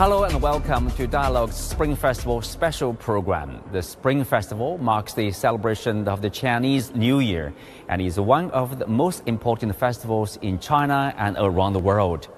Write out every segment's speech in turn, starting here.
Hello and welcome to Dialogue's Spring Festival special program. The Spring Festival marks the celebration of the Chinese New Year and is one of the most important festivals in China and around the world.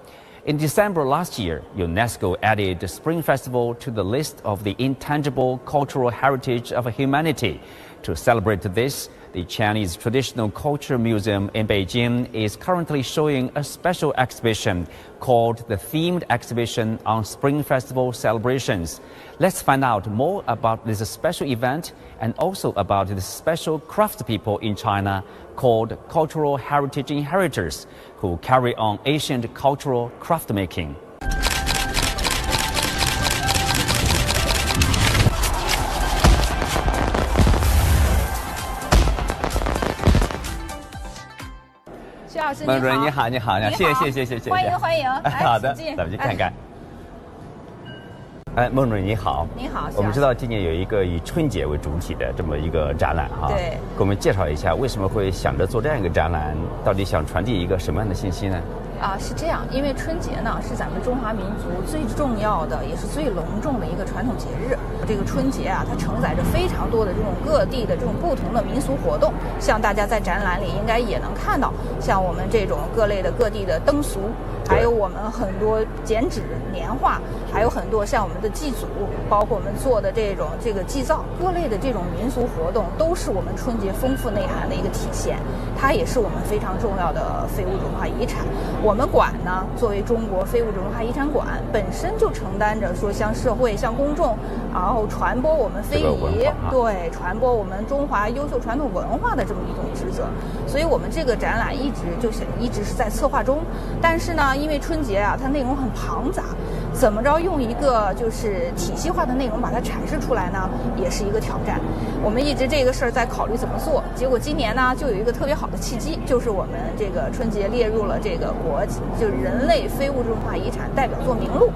In December last year, UNESCO added the Spring Festival to the list of the intangible cultural heritage of humanity. To celebrate this, the Chinese Traditional Culture Museum in Beijing is currently showing a special exhibition called the Themed Exhibition on Spring Festival Celebrations. Let's find out more about this special event and also about the special craftspeople in China called Cultural Heritage Inheritors, who carry on ancient cultural craft making.孟主任你好，你好，谢谢，欢迎，好的，咱们去看看。孟主任你好，你好，我们知道今年有一个以春节为主体的这么一个展览哈，对，给我们介绍一下为什么会想着做这样一个展览，到底想传递一个什么样的信息呢？是这样，因为春节呢是咱们中华民族最重要的，也是最隆重的一个传统节日。这个春节啊，它承载着非常多的这种各地的这种不同的民俗活动。像大家在展览里应该也能看到，像我们这种各类的各地的灯俗，还有我们很多剪纸、年画，还有很多像我们的祭祖，包括我们做的这个祭灶，各类的这种民俗活动，都是我们春节丰富内涵的一个体现。它也是我们非常重要的非物质文化遗产。我们馆呢，作为中国非物质文化遗产馆，本身就承担着说向社会、向公众，然后传播我们非遗，对，传播我们中华优秀传统文化的这么一种职责。所以我们这个展览一直是在策划中，但是呢，因为春节啊，它内容很庞杂，怎么着用一个就是体系化的内容把它阐释出来呢，也是一个挑战。我们一直这个事儿在考虑怎么做，结果今年呢就有一个特别好的契机，就是我们这个春节列入了这个就是人类非物质文化遗产代表作名录。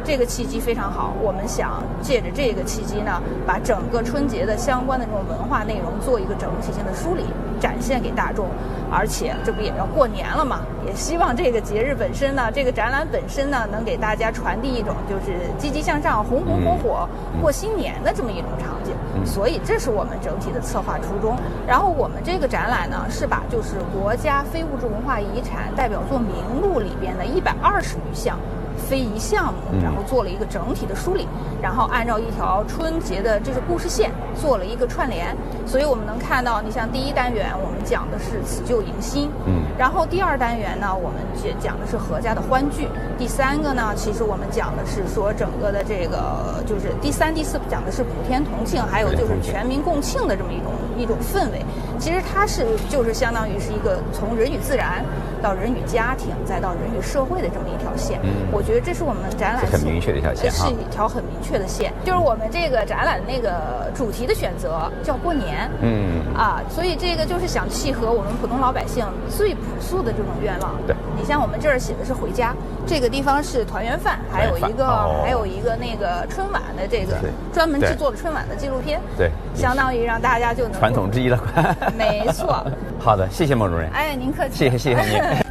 这个契机非常好，我们想借着这个契机呢，把整个春节的相关的这种文化内容做一个整体性的梳理，展现给大众。而且这不也要过年了嘛，也希望这个节日本身呢，这个展览本身呢，能给大家传递一种就是积极向上、红红火火过新年的这么一种场景。所以这是我们整体的策划初衷。然后我们这个展览呢，是把就是国家非物质文化遗产代表作名录里边的120余项非遗项目，然后做了一个整体的梳理，然后按照一条春节的这个故事线做了一个串联。所以我们能看到，你像第一单元我们讲的是辞旧迎新，然后第二单元呢我们讲的是阖家的欢聚，第三个呢其实我们讲的是说整个的这个就是第三、第四讲的是普天同庆，还有就是全民共庆的这么一种氛围。其实它就是相当于是一个从人与自然到人与家庭再到人与社会的这么一条线。我觉得这是我们展览很明确的一条线，是一条很明确的线。就是我们这个展览那个主题的选择叫过年，所以这个就是想契合我们普通老百姓最朴素的这种愿望。对，你像我们这儿写的是回家，这个地方是团圆饭，还有一个那个春晚的这个专门制作的春晚的纪录片，对，相当于让大家就能传统之一了。没错。好的，谢谢孟主任。哎，您客气。谢谢您。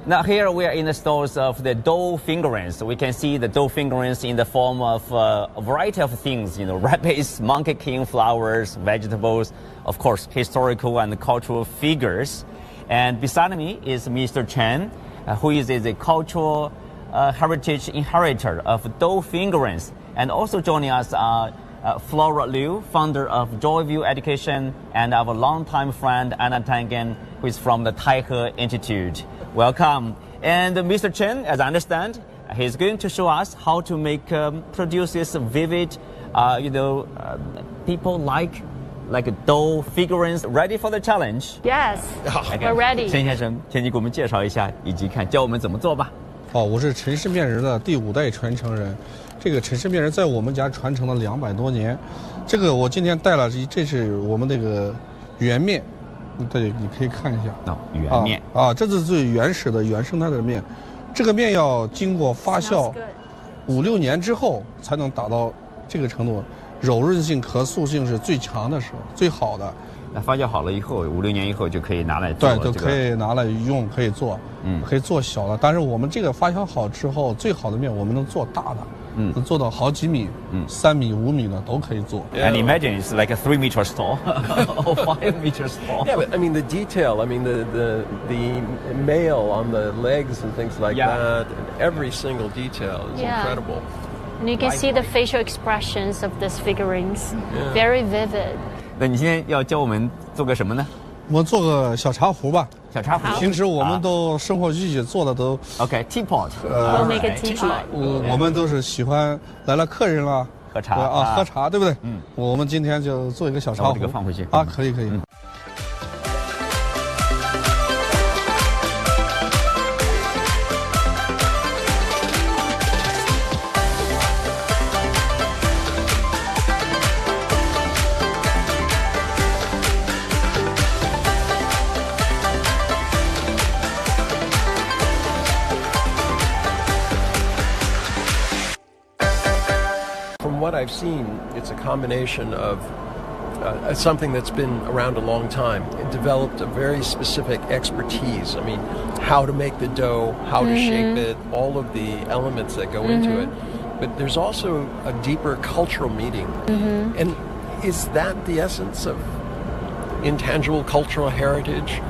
Now here we are in the stores of the dough figurines. We can see the dough figurines in the form of a variety of things, rabbits, monkey king, flowers, vegetables, of course, historical and cultural figures. And beside me is Mr. Chen, who is a cultural heritage inheritor of dough figurines. And also joining us are Flora Liu, founder of Joyview Education, and our longtime friend Einar Tangen, who is from the Taihe Institute. Welcome. And Mr. Chen, as I understand, he's going to show us how to produce this vivid, people like dough figurines. Ready for the challenge? Yes, we're ready. 陈先生，请你给我们介绍一下，以及教我们怎么做吧。我是陈氏面人的第5代传承人。这个陈氏面人在我们家传承了200多年。这个我今天带了，这是我们那个圆面。对，你可以看一下。圆面这是最原始的原生态的面，这个面要经过发酵5、6年之后才能达到这个程度。柔韧性、可塑性是最强的时候，最好的。那发酵好了以后，5、6年以后就可以拿来做、对，就可以拿来用，可以做，可以做小的。但是我们这个发酵好之后，最好的面我们能做大的，能做到好几米，3米、5米的都可以做。And imagine it's like a 3-meter stall or 5-meter stall. Yeah, but I mean the detail. I mean the mail on the legs and things like that. And every single detail is incredible. And you can see the facial expressions of these figurines, very vivid. 那你今天要教我们做个什么呢？我做个小茶壶吧。小茶壶。平时我们都生活具体做的都 OK，teapot。We'll make a teapot。我们都是喜欢来了客人了喝茶喝茶，对不对？我们今天就做一个小茶壶。这个放回去啊，可以。From what I've seen, it's a combination of something that's been around a long time. It developed a very specific expertise. I mean, how to make the dough, how to shape it, all of the elements that go into it. But there's also a deeper cultural meaning. And is that the essence of intangible cultural heritage?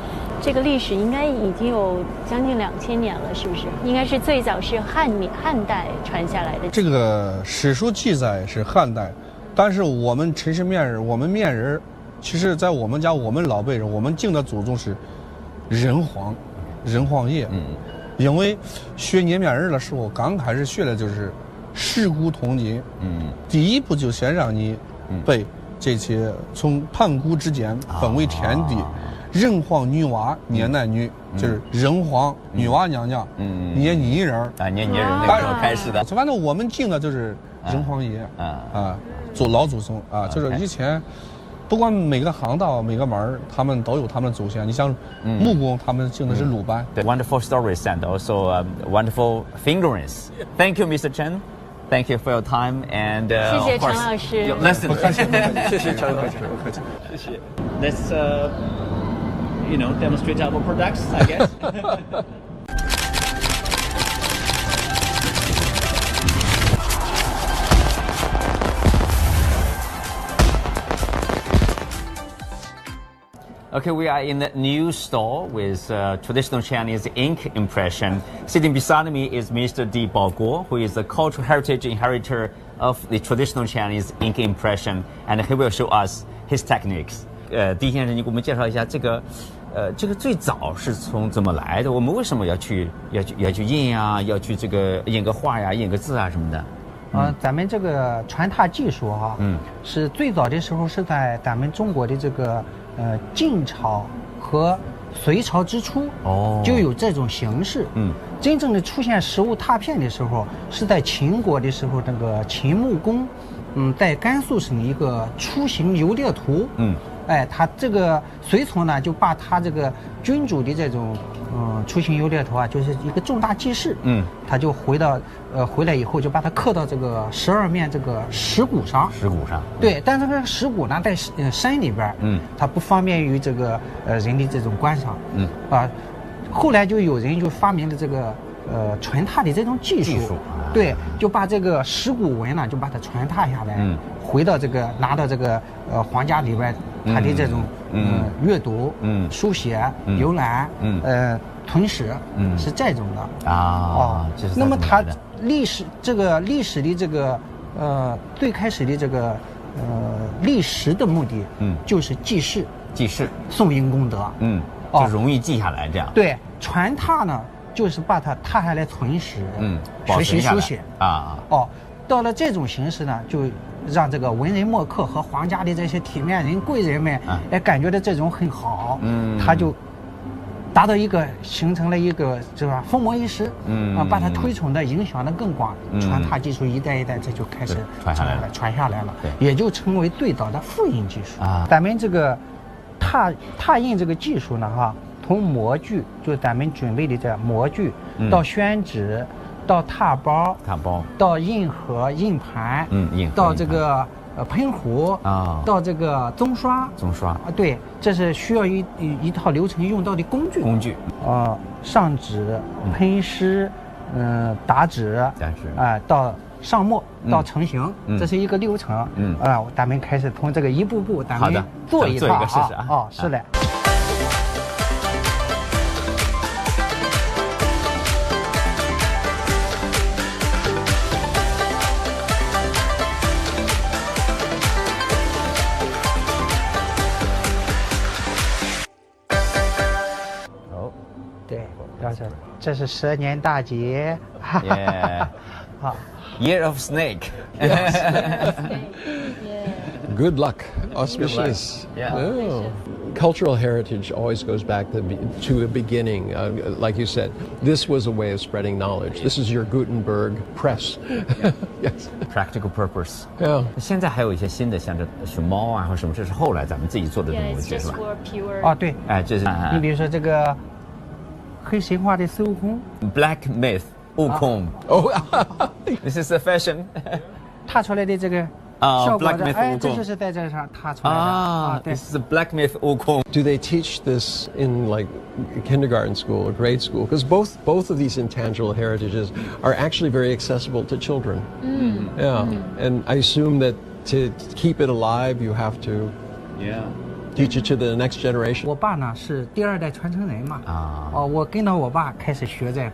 这个历史应该已经有将近2000年了，是不是？应该是最早是汉代传下来的。这个史书记载是汉代，但是我们陈氏面人，我们面人，其实在我们家，我们老辈人，我们敬的祖宗是人皇爷。因为学捏面人的时候，刚开始学的就是尸骨铜金。第一步就先让你背这些从盘古之间分为天地。人皇女娲捏男女，就是人皇女娲娘娘捏泥人捏泥人那个时候开始的。反正我们敬的就是人皇爷做老祖宗啊，就是以前不管每个行当每个门他们都有他们的祖先。你像木工，他们敬的是鲁班。Wonderful stories and also wonderful figurines. Thank you, Mr. Chen. Thank you for your time and 谢谢陈老师。Your lesson. 谢谢陈老师，不客气。谢谢。Let's demonstrate our products, I guess. Okay, we are in the new store with traditional Chinese ink impression. Sitting beside me is Mr. Baoguo, who is the cultural heritage inheritor of the traditional Chinese ink impression, and he will show us his techniques. 狄先生，你给我们介绍一下这个最早是从怎么来的？我们为什么要去印呀？要去这个印个画呀、印个字啊什么的？咱们这个传拓技术是最早的时候是在咱们中国的这个晋朝和隋朝之初就有这种形式。真正的出现实物拓片的时候，是在秦国的时候，那个秦穆公，在甘肃省一个出行游猎图。他这个隋朝呢，就把他这个君主的这种出行游猎图就是一个重大记事。他就回来以后就把它刻到这个12面这个石鼓上。对，但这个石鼓呢在山里边，它不方便于这个人的这种观赏。后来就有人就发明了这个传拓的这种技术。对，就把这个石鼓纹呢，就把它传拓下来，回到这个拿到这个皇家里边，它的这种阅读、书写、游览、吞食，是这种的那么它历史的这个最开始的这个历史的目的，就是记事、颂因功德，就容易记下来这样。对，传拓呢，就是把它拓下来存实，学习书写到了这种形式呢，就让这个文人墨客和皇家的这些体面人、贵人们，感觉到这种很好，他就达到形成了一个是吧，风魔一时，把它推崇的、影响的更广，传拓技术一代一代这就开始传下来了，也就成为最早的复印技术。咱们这个拓印这个技术呢，从模具，就是咱们准备的这模具，到宣纸，到拓包，到印盒、印盘，到这个喷壶到这个棕刷，对，这是需要一套流程用到的工具。上纸、喷湿，打纸，到上墨到成型，这是一个流程。咱们开始从这个一步步，咱们做一套啊。是的。对，这是蛇年大节。Year of Snake. Good luck, auspicious. Cultural heritage always goes back to a beginning. Like you said, this was a way of spreading knowledge. This is your Gutenberg press. Yes. Practical purpose. Yeah. 现在还有一些新的，像这熊猫啊或什么，这是后来咱们自己做的这种文具是吧？对。这是你比如说这个黑神话的孙悟空 ，Black Myth 悟空。This is a fashion. 踏出来的这个。Black Myth 这就是在这上踏出来的。This is the Black Myth 悟空。Do they teach this in like kindergarten school or grade school? Because both of these intangible heritages are actually very accessible to children. And I assume that to keep it alive, you have to teach it to the next generation. 我爸呢是第2代传承人嘛，我跟着我爸开始学这个。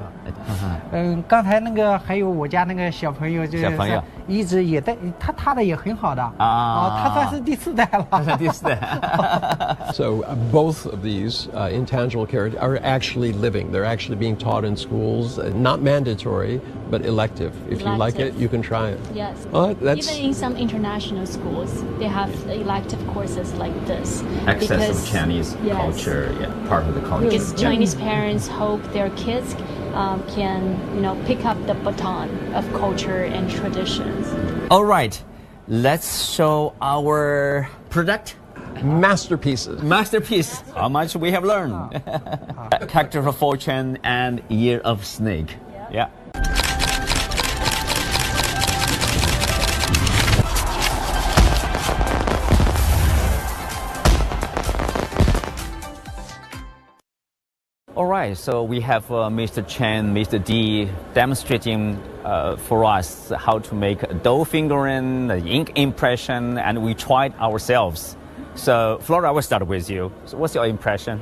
刚才那个还有我家那个小朋友，就是一直也在，他的也很好的他算是第4代了。第4代。So both of these intangible heritage are actually living. They're actually being taught in schools, not mandatory, but elective. If you like it, you can try it. Yes. That's even in some international schools, they have elective courses like this. Access of Chinese culture, part of the culture. Because Chinese parents hope their kids can, pick up the baton of culture and traditions. All right, let's show our product. Masterpiece. How much we have learned. Character of Fortune and Year of Snake. Yeah. All right, so we have Mr. Chen, Mr. D demonstrating for us how to make a dough figurine, the ink impression, and we tried ourselves. So, Flora, I will start with you. So what's your impression?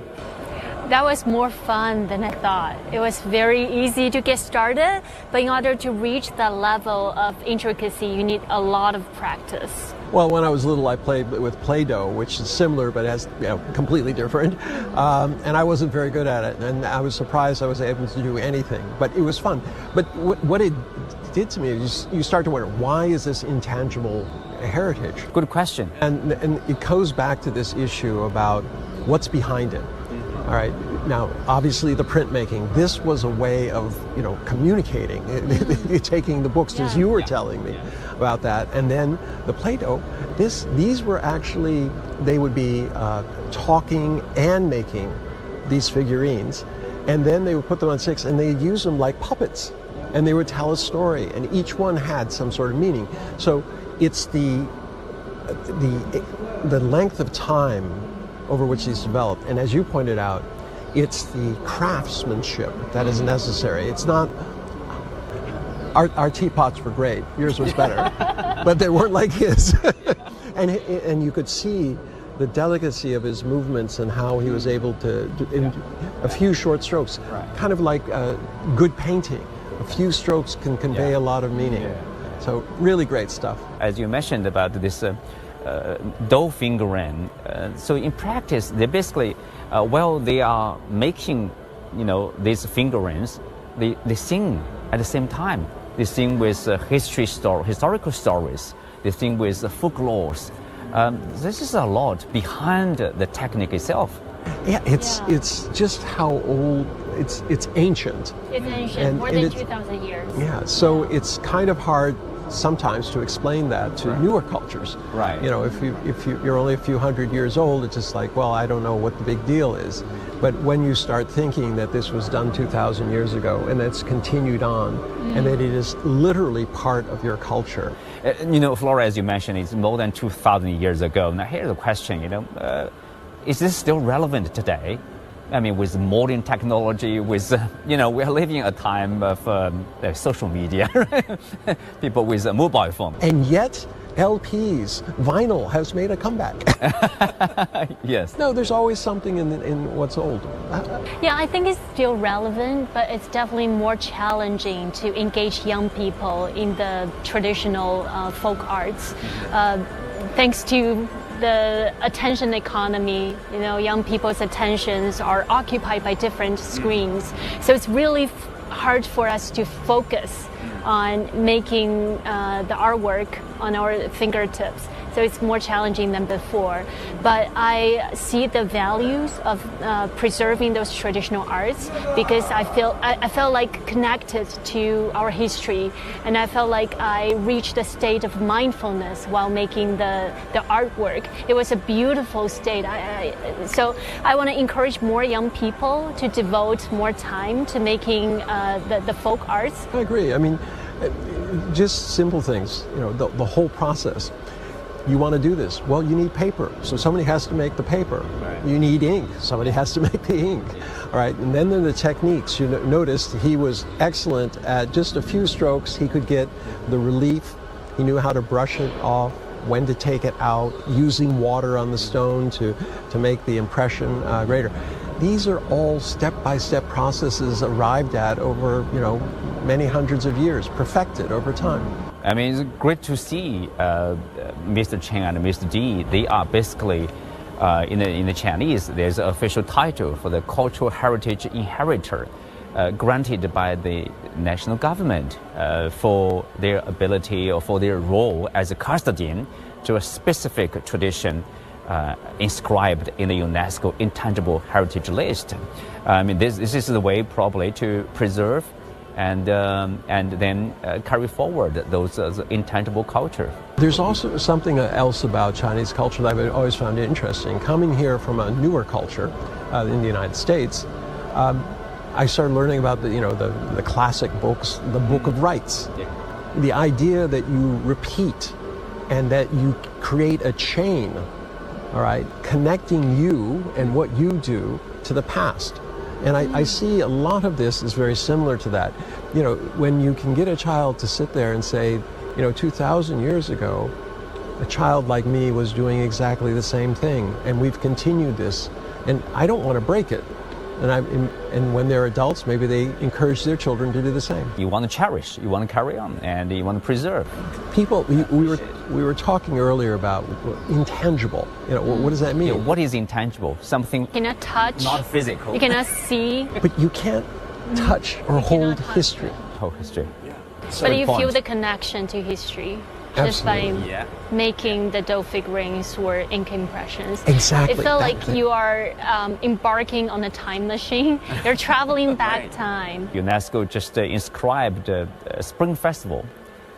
That was more fun than I thought. It was very easy to get started, but in order to reach that level of intricacy, you need a lot of practice. Well, when I was little, I played with Play-Doh, which is similar but has completely different, and I wasn't very good at it. And I was surprised I was able to do anything, but it was fun. But what it did to me is you start to wonder, why is this intangible heritage? Good question. And it goes back to this issue about what's behind it. All right. Now, obviously, the printmaking. This was a way of, communicating, taking the books, as you were telling me about that, and then the Play-Doh. These were actually, they would be talking and making these figurines, and then they would put them on sticks, and they'd use them like puppets, and they would tell a story, and each one had some sort of meaning. So it's the length of time over which these developed. And as you pointed out, it's the craftsmanship that is necessary. It's not, our teapots were great, yours was better, but they weren't like his. and you could see the delicacy of his movements and how he was able to, in a few short strokes, kind of like good painting. A few strokes can convey a lot of meaning. So really great stuff. As you mentioned about this dough figurine. So in practice, they basically, while they are making, these figurines, they sing at the same time. They sing with historical stories. They sing with folklores. This is a lot behind the technique itself. Yeah, it's just how old. It's ancient. It's ancient, more than 2,000 years. Yeah, so it's kind of hard sometimes to explain that to newer cultures. Right. You know, if you're only a few hundred years old, it's just like, well, I don't know what the big deal is. But when you start thinking that this was done 2,000 years ago and that's continued on, and that it is literally part of your culture. You know, Flora, as you mentioned, it's more than 2,000 years ago. Now, here's a question, you know, is this still relevant today? I mean, with modern technology, with, you know, we're living in a time of social media, right? People with a mobile phone. And yet, LPs, vinyl has made a comeback. Yes. No, there's always something in what's old. Yeah, I think it's still relevant, but it's definitely more challenging to engage young people in the traditional folk arts. Thanks to the attention economy, you know, young people's attentions are occupied by different screens. So it's really hard for us to focus on making the artwork on our fingertips. So it's more challenging than before. But I see the values of preserving those traditional arts because I felt like connected to our history, and I felt like I reached a state of mindfulness while making the artwork. It was a beautiful state. So I want to encourage more young people to devote more time to making the folk arts. I agree. I mean, just simple things, you know, the whole process. You want to do this? Well, you need paper, so somebody has to make the paper. Right. You need ink, somebody has to make the ink. All right, and then there are the techniques. You noticed he was excellent at just a few strokes. He could get the relief. He knew how to brush it off, when to take it out, using water on the stone to make the impression greater. These are all step-by-step processes arrived at over, you know, many hundreds of years, perfected over time. I mean, it's great to see Mr. Chen and Mr. Di. They are basically, in the Chinese, there's an official title for the Cultural Heritage Inheritor, granted by the national government for their ability or for their role as a custodian to a specific tradition inscribed in the UNESCO Intangible Heritage List. I mean, this is the way probably to preserve and then carry forward those intangible culture. There's also something else about Chinese culture that I've always found interesting. Coming here from a newer culture in the United States, I started learning about the classic books, the Book of Rites. Yeah. The idea that you repeat and that you create a chain, all right, connecting you and what you do to the past. And I see a lot of this is very similar to that. You know, when you can get a child to sit there and say, you know, 2,000 years ago, a child like me was doing exactly the same thing, and we've continued this, and I don't want to break it. And when they're adults, maybe they encourage their children to do the same. You want to cherish, you want to carry on, and you want to preserve. People, we were talking earlier about intangible. You know, what does that mean? Yeah, what is intangible? Something you cannot touch, not physical. You cannot see. But you can't touch or hold history. Whole history. Yeah. But you feel the connection to history. Just by making the dough figurines or ink impressions. Exactly. It felt like you are embarking on a time machine. You're traveling back time. UNESCO just inscribed Spring Festival,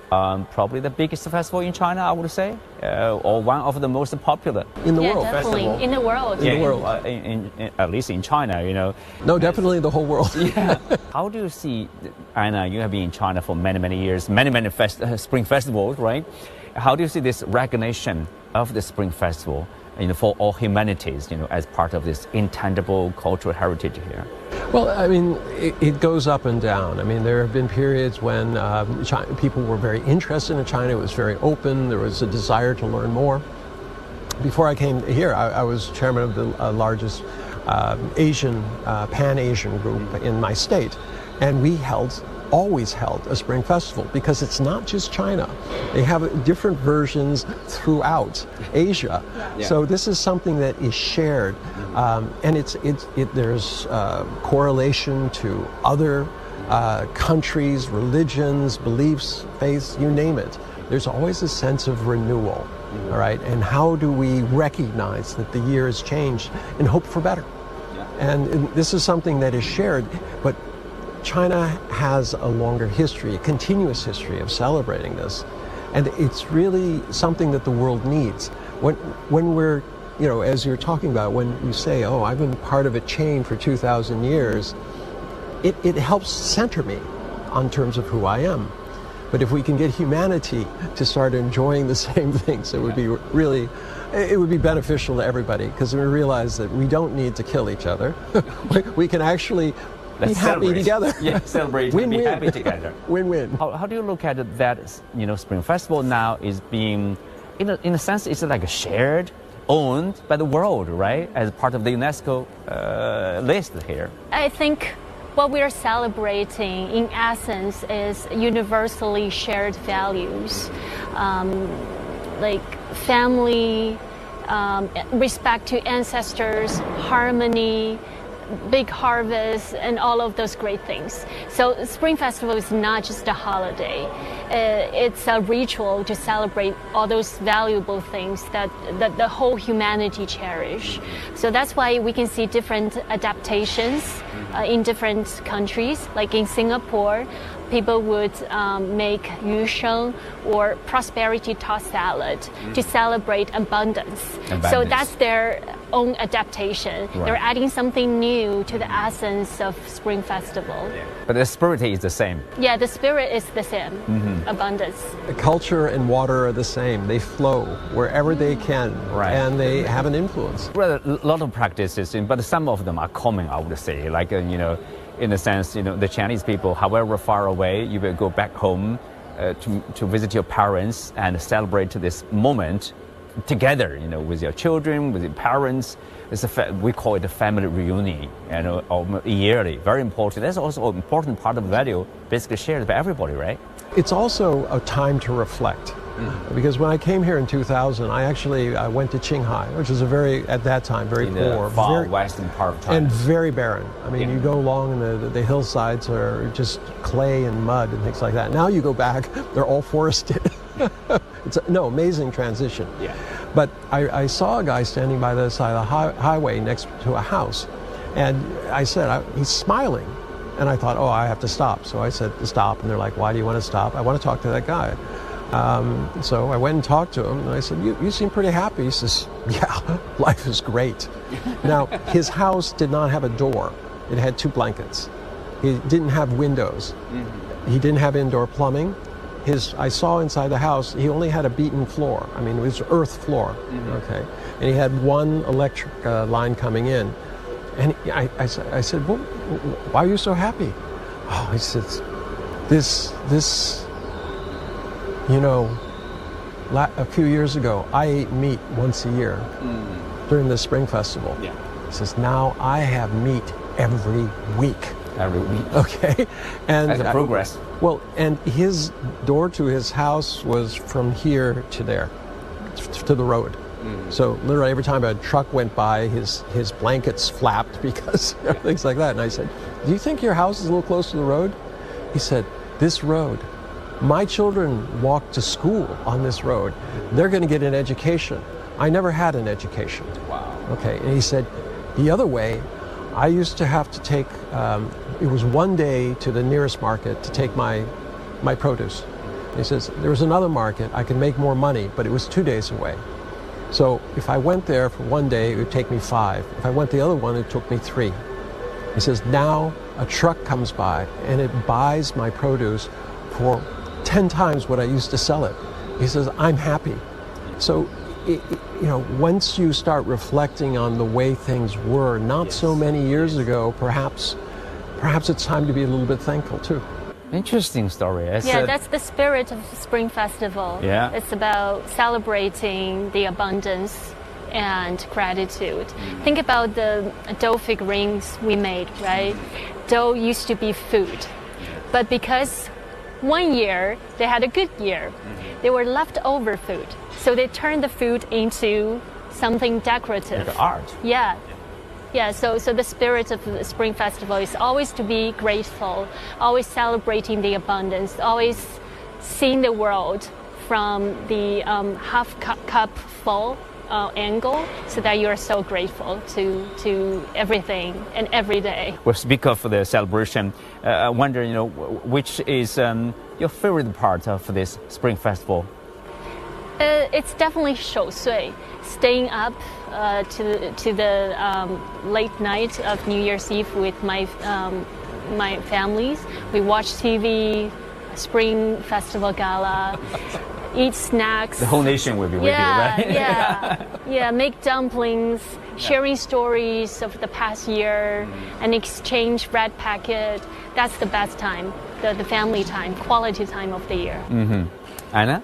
probably the biggest festival in China, I would say, or one of the most popular in the world. Definitely festival. In the world. In the world, at least in China, you know. No, definitely the whole world. Yeah. How do you see, Einar? You have been in China for many years, many Spring Festivals, right? How do you see this recognition of the Spring Festival, you know, for all humanities, you know, as part of this intangible cultural heritage here? Well, I mean, it goes up and down. I mean, there have been periods when people were very interested in China. It was very open. There was a desire to learn more. Before I came here, I was chairman of the largest Pan-Asian group in my state. And we always held a Spring Festival because it's not just China. They have different versions throughout Asia. Yeah. So this is something that is shared, and there's correlation to other countries, religions, beliefs, faiths, you name it. There's always a sense of renewal, all right? And how do we recognize that the year has changed and hope for better? Yeah. And this is something that is shared, but China has a longer history, a continuous history of celebrating this. And it's really something that the world needs. When we're, you know, as you're talking about, when you say, oh, I've been part of a chain for 2,000 years, it helps center me on terms of who I am. But if we can get humanity to start enjoying the same things, it would be really, it would be beneficial to everybody, because we realize that we don't need to kill each other. We can actually be happy together. Yeah, celebrate and be happy together. Win-win. How do you look at it that, you know, Spring Festival now is being, in a sense, it's like a shared, owned by the world, right? As part of the UNESCO list here. I think what we are celebrating in essence is universally shared values, like family, respect to ancestors, harmony, big harvest, and all of those great things. So Spring Festival is not just a holiday. It's a ritual to celebrate all those valuable things that the whole humanity cherish. So that's why we can see different adaptations in different countries. Like in Singapore, people would make yusheng or prosperity tossed salad to celebrate abundance. So that's their own adaptation. Right. They're adding something new to the essence of Spring Festival. Yeah. But the spirit is the same. Yeah, the spirit is the same. Abundance. The culture and water are the same. They flow wherever they can, right. And they have an influence. Well, a lot of practices, but some of them are common, I would say. Like, you know, in a sense, you know, the Chinese people, however far away, you will go back home to visit your parents and celebrate this moment together, you know, with your children, with your parents. It's we call it a family reunion, you know, yearly. Very important. That's also an important part of the value, basically shared by everybody, right? It's also a time to reflect. Because when I came here in 2000, I actually went to Qinghai, which is at that time, very in poor. The far western part of China. And very barren. I mean, you go along and the hillsides are just clay and mud and things like that. Now you go back, they're all forested. It's amazing transition. Yeah. But I saw a guy standing by the side of the highway next to a house. And I said, he's smiling. And I thought, oh, I have to stop. So I said, stop. And they're like, why do you want to stop? I want to talk to that guy. So I went and talked to him, and I said, you seem pretty happy. He says, yeah, life is great. Now, his house did not have a door. It had 2 blankets. He didn't have windows. He didn't have indoor plumbing. I saw inside the house, he only had a beaten floor. I mean, it was earth floor, okay? And he had 1 electric line coming in. And I said, well, why are you so happy? Oh, he says, this, you know, a few years ago, I ate meat once a year during the Spring Festival. Yeah. He says, now I have meat every week. Every week. Okay. And that's a progress. Well, and his door to his house was from here to there, to the road. So literally every time a truck went by, his blankets flapped because things like that. And I said, do you think your house is a little close to the road? He said, this road, my children walk to school on this road. They're going to get an education. I never had an education. Wow. Okay. And he said, the other way, I used to have to take, it was 1 day to the nearest market to take my produce. He says, there was another market, I could make more money, but it was 2 days away. So if I went there for 1 day, it would take me 5. If I went the other one, it took me 3. He says, now a truck comes by and it buys my produce for 10 times what I used to sell it. He says, I'm happy. So, you know, once you start reflecting on the way things were not so many years ago, perhaps it's time to be a little bit thankful too. Interesting story. That's the spirit of Spring Festival. Yeah. It's about celebrating the abundance and gratitude. Think about the dough figurines we made, right? Dough used to be food, but because 1 year they had a good year, they were leftover food. So they turned the food into something decorative. Like art. Yeah. Yeah, so the spirit of the Spring Festival is always to be grateful, always celebrating the abundance, always seeing the world from the half cup full angle, so that you are so grateful to everything and every day. Well, speak of the celebration, I wonder, you know, which is your favorite part of this Spring Festival It's definitely Xiaoxue, staying up to the late night of New Year's Eve with my families. We watch TV, Spring Festival Gala, eat snacks. The whole nation will be with you, right? Yeah, make dumplings, sharing stories of the past year, and exchange red packet. That's the best time, the family time, quality time of the year. Mm-hmm. Einar?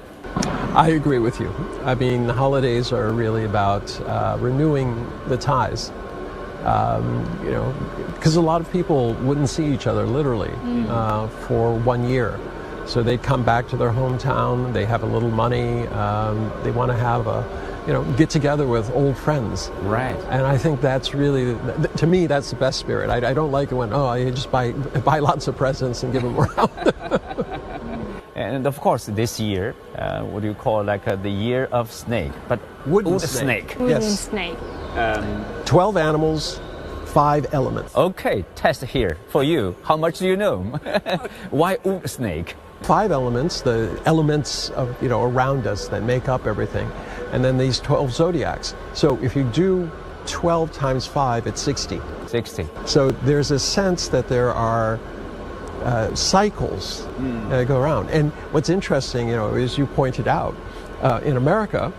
I agree with you. I mean, the holidays are really about renewing the ties. Because a lot of people wouldn't see each other literally for 1 year. So they'd come back to their hometown, they have a little money, they want to have get together with old friends. Right. And I think that's really, to me, that's the best spirit. I don't like it when, you just buy lots of presents and give them around. And of course, this year, what do you call the year of snake? But wooden snake. Wooden Yes. snake. 12 animals, 5 elements. Okay, test here for you. How much do you know? Why wood snake? 5 elements, the elements of around us that make up everything, and then these 12 zodiacs. So if you do 12 times 5, it's 60. 60. So there's a sense that there are cycles that go around. And what's interesting, as you pointed out, in America,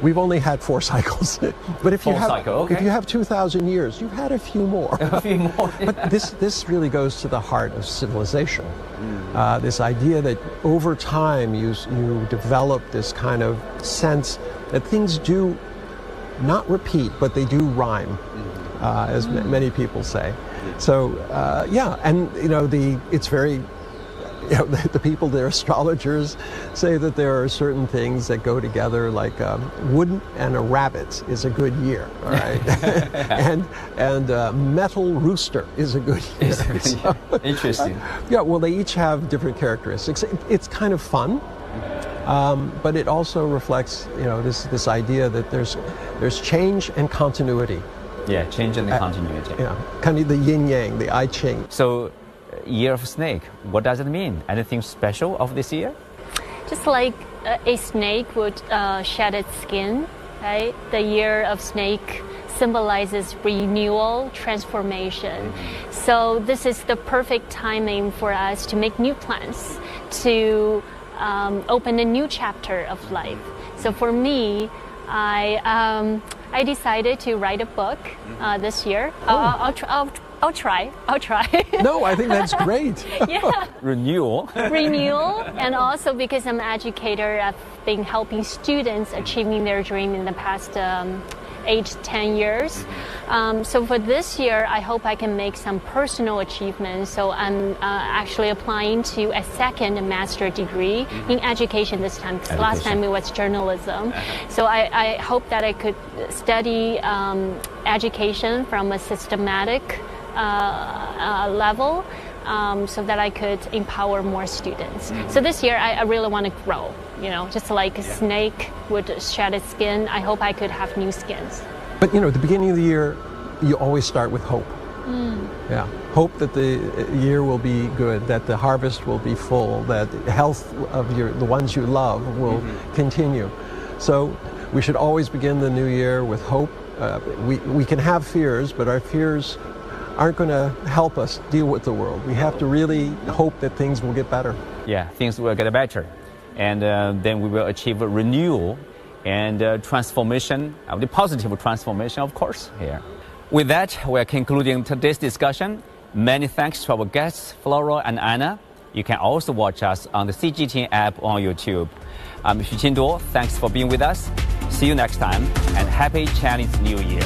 we've only had 4 cycles. But if you have 2,000 years, you've had a few more. A few more. But this really goes to the heart of civilization. This idea that over time you develop this kind of sense that things do not repeat, but they do rhyme, as many people say. So and it's very. The people, the astrologers, say that there are certain things that go together, like wood and a rabbit is a good year, all right, and metal rooster is a good year. So, interesting. Well, they each have different characteristics. It's kind of fun, but it also reflects, this idea that there's change and continuity. Yeah, change and continuity. Kind of the yin yang, the I Ching. So. Year of snake, what does it mean? Anything special of this year? Just like a snake would shed its skin, right? The year of snake symbolizes renewal, transformation. So this is the perfect timing for us to make new plans, to open a new chapter of life. So for me, I decided to write a book this year. I'll try. No, I think that's great. Yeah. Renewal, and also because I'm an educator, I've been helping students achieving their dream in the past 8-10 years. So for this year, I hope I can make some personal achievements. So I'm actually applying to a second master degree in education this time, because last time it was journalism. So I hope that I could study education from a systematic level, so that I could empower more students. So this year I really want to grow, just like a snake would shed its skin. I hope I could have new skins. But at the beginning of the year, you always start with hope. Yeah, hope that the year will be good, that the harvest will be full, that the health of the ones you love will continue. So we should always begin the new year with hope. We can have fears, but our fears aren't going to help us deal with the world. We have to really hope that things will get better. Yeah, things will get better. And then we will achieve a renewal and transformation, the positive transformation, of course, here. With that, we are concluding today's discussion. Many thanks to our guests, Flora and Einar. You can also watch us on the CGTN app on YouTube. I'm Xu Qinduo. Thanks for being with us. See you next time, and Happy Chinese New Year.